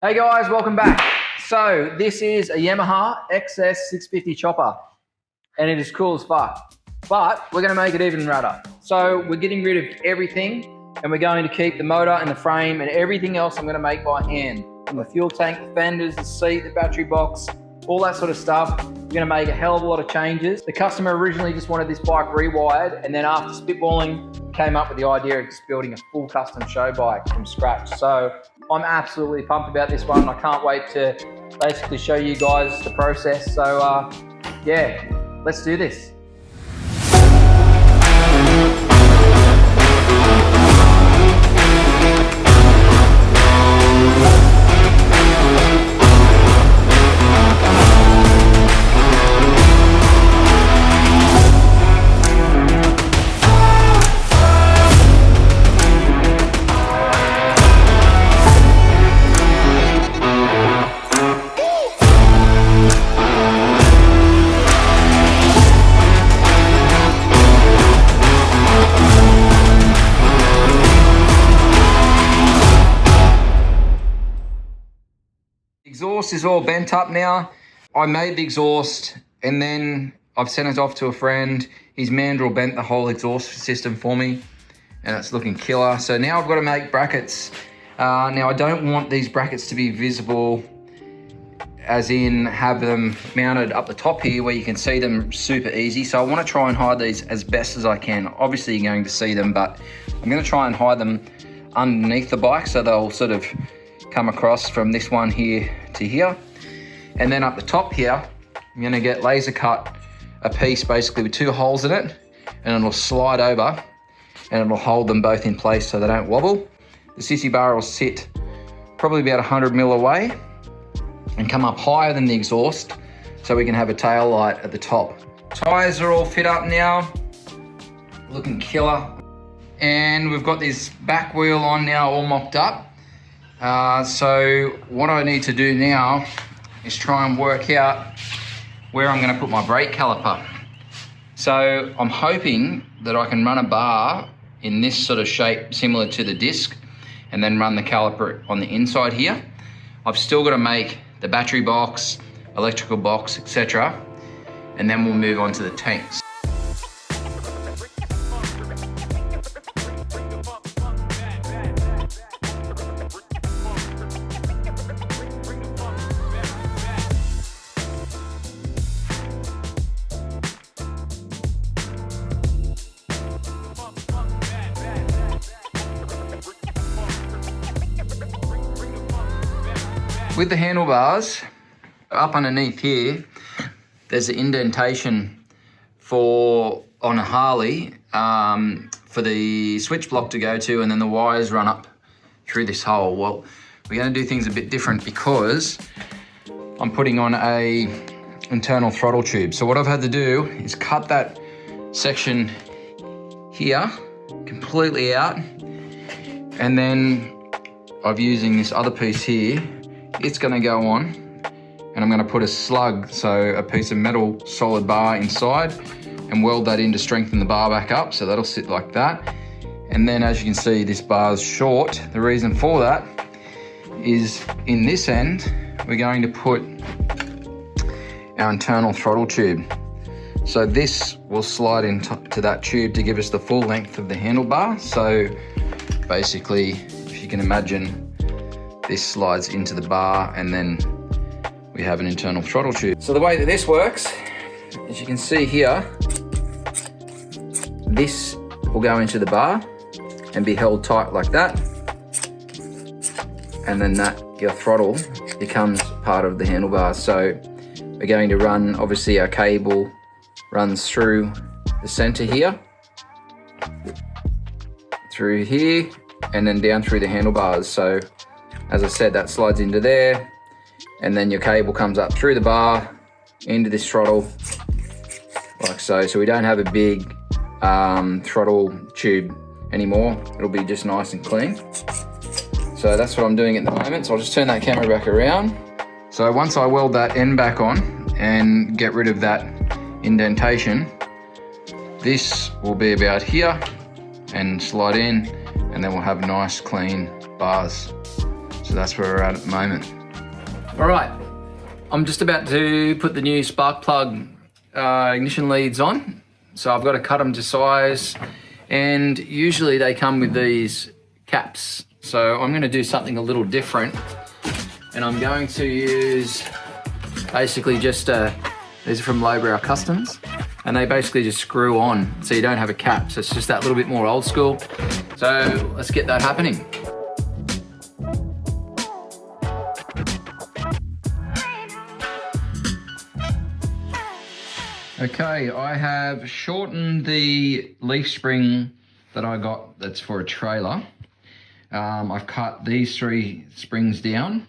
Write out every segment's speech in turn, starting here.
Hey guys, welcome back. So this is a Yamaha XS650 chopper and it is cool as fuck, but we're gonna make it even radder. So we're getting rid of everything and we're going to keep the motor and the frame and everything else I'm gonna make by hand. From the fuel tank, the fenders, the seat, the battery box, all that sort of stuff. We're gonna make a hell of a lot of changes. The customer originally just wanted this bike rewired, and then after spitballing, came up with the idea of just building a full custom show bike from scratch. So I'm absolutely pumped about this one. I can't wait to basically show you guys the process. So yeah, let's do this. Exhaust is all bent up now. I made the exhaust and then I've sent it off to a friend. He's mandrel bent the whole exhaust system for me and it's looking killer. So now I've got to make brackets. Now I don't want these brackets to be visible, as in have them mounted up the top here where you can see them super easy. So I want to try and hide these as best as I can. Obviously you're going to see them, but I'm going to try and hide them underneath the bike so they'll sort of come across from this one here to here. And then up the top here, I'm gonna get laser cut a piece basically with two holes in it, and it'll slide over and it'll hold them both in place so they don't wobble. The sissy bar will sit probably about 100 mil away and come up higher than the exhaust so we can have a tail light at the top. Tires are all fit up now, looking killer. And we've got this back wheel on now, all mocked up. So what I need to do now is try and work out where I'm going to put my brake caliper. So I'm hoping that I can run a bar in this sort of shape similar to the disc and then run the caliper on the inside here. I've still got to make the battery box, electrical box, etc. and then we'll move on to the tanks. With the handlebars, up underneath here, there's an indentation on a Harley for the switch block to go to, and then the wires run up through this hole. Well, we're going to do things a bit different because I'm putting on a internal throttle tube. So what I've had to do is cut that section here completely out, and then I'm using this other piece here. It's gonna go on, and I'm gonna put a slug, so a piece of metal solid bar inside, and weld that in to strengthen the bar back up, so that'll sit like that. And then as you can see, this bar's short. The reason for that is in this end, we're going to put our internal throttle tube. So this will slide into that tube to give us the full length of the handlebar. So basically, if you can imagine, this slides into the bar and then we have an internal throttle tube. So the way that this works, as you can see here, this will go into the bar and be held tight like that. And then your throttle becomes part of the handlebar. So we're going to run, obviously our cable runs through the center here, through here, and then down through the handlebars. So as I said, that slides into there, and then your cable comes up through the bar into this throttle, like so. So we don't have a big throttle tube anymore. It'll be just nice and clean. So that's what I'm doing at the moment. So I'll just turn that camera back around. So once I weld that end back on and get rid of that indentation, this will be about here and slide in, and then we'll have nice clean bars. So that's where we're at the moment. All right, I'm just about to put the new spark plug ignition leads on. So I've got to cut them to size, and usually they come with these caps. So I'm going to do something a little different, and I'm going to use basically just these are from Lowbrow Customs, and they basically just screw on, so you don't have a cap. So it's just that little bit more old school. So let's get that happening. Okay, I have shortened the leaf spring that I got that's for a trailer. I've cut these 3 springs down.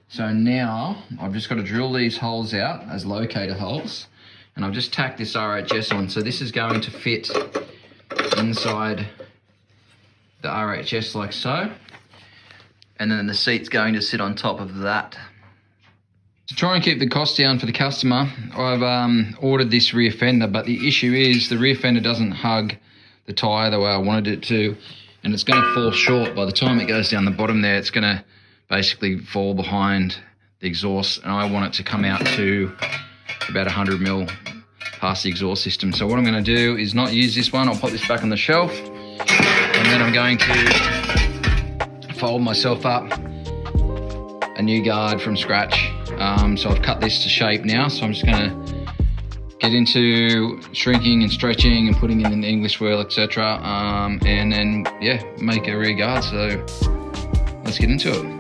So now I've just got to drill these holes out as locator holes, and I've just tacked this RHS on. So this is going to fit inside the RHS like so, and then the seat's going to sit on top of that. To try and keep the cost down for the customer, I've ordered this rear fender, but the issue is the rear fender doesn't hug the tyre the way I wanted it to, and it's going to fall short. By the time it goes down the bottom there, it's going to basically fall behind the exhaust, and I want it to come out to about 100 mil past the exhaust system. So what I'm going to do is not use this one. I'll pop this back on the shelf, and then I'm going to fold myself up a new guard from scratch. So I've cut this to shape now, so I'm just going to get into shrinking and stretching and putting it in the English wheel, etc. And then, yeah, make a rear guard. So let's get into it.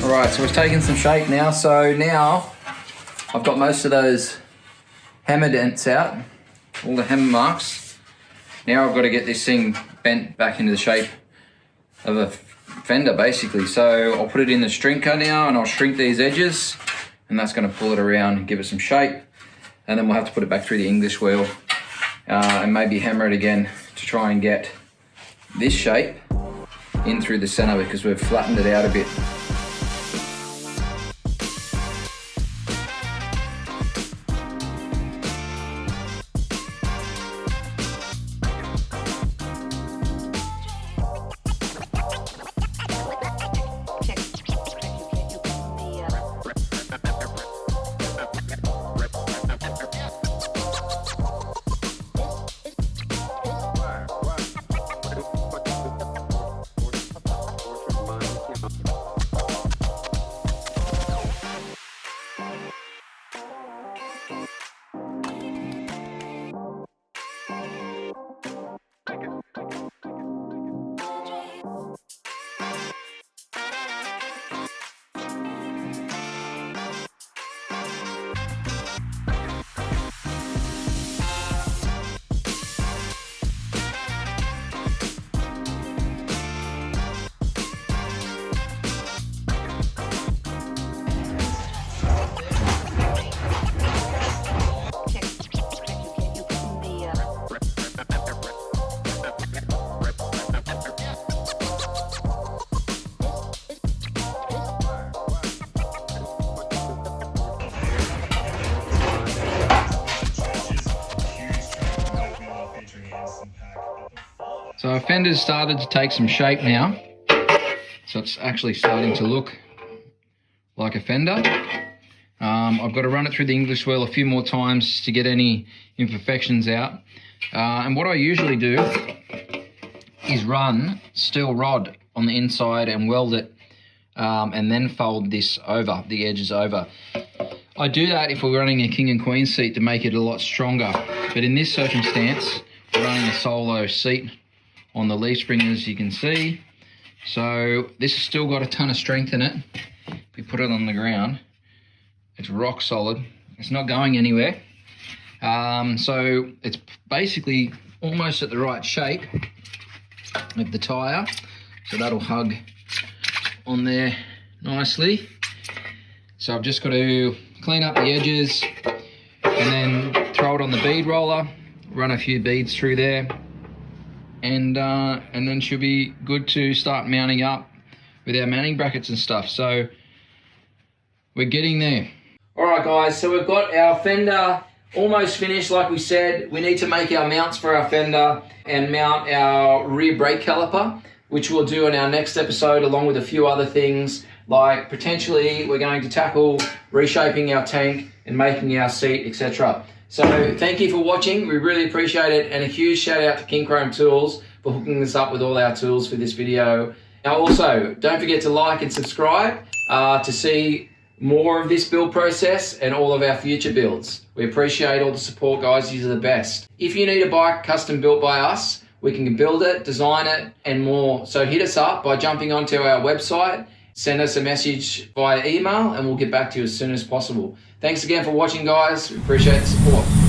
Alright, so it's taken some shape now. So now I've got most of those hammer dents out, all the hammer marks. Now I've got to get this thing bent back into the shape of a fender basically. So I'll put it in the strinker now and I'll shrink these edges, and that's going to pull it around and give it some shape. And then we'll have to put it back through the English wheel and maybe hammer it again to try and get this shape in through the center, because we've flattened it out a bit. Fender's started to take some shape now. So it's actually starting to look like a Fender. I've got to run it through the English wheel a few more times to get any imperfections out. And what I usually do is run steel rod on the inside and weld it, and then fold this over, the edges over. I do that if we're running a king and queen seat to make it a lot stronger. But in this circumstance, we're running a solo seat on the leaf spring, as you can see. So this has still got a ton of strength in it. If we put it on the ground, it's rock solid. It's not going anywhere. So it's basically almost at the right shape of the tyre. So that'll hug on there nicely. So I've just got to clean up the edges and then throw it on the bead roller, run a few beads through there, and then she'll be good to start mounting up with our mounting brackets and stuff. So we're getting there. All right, guys, so we've got our Fender almost finished. Like we said, we need to make our mounts for our Fender and mount our rear brake caliper, which we'll do in our next episode, along with a few other things, like potentially we're going to tackle reshaping our tank and making our seat, etc. So thank you for watching. We really appreciate it, and a huge shout out to King Chrome Tools for hooking us up with all our tools for this video. Now also, don't forget to like and subscribe to see more of this build process and all of our future builds. We appreciate all the support, guys. You are the best. If you need a bike custom built by us, we can build it, design it, and more. So hit us up by jumping onto our website, send us a message via email, and we'll get back to you as soon as possible. Thanks again for watching, guys. We appreciate the support.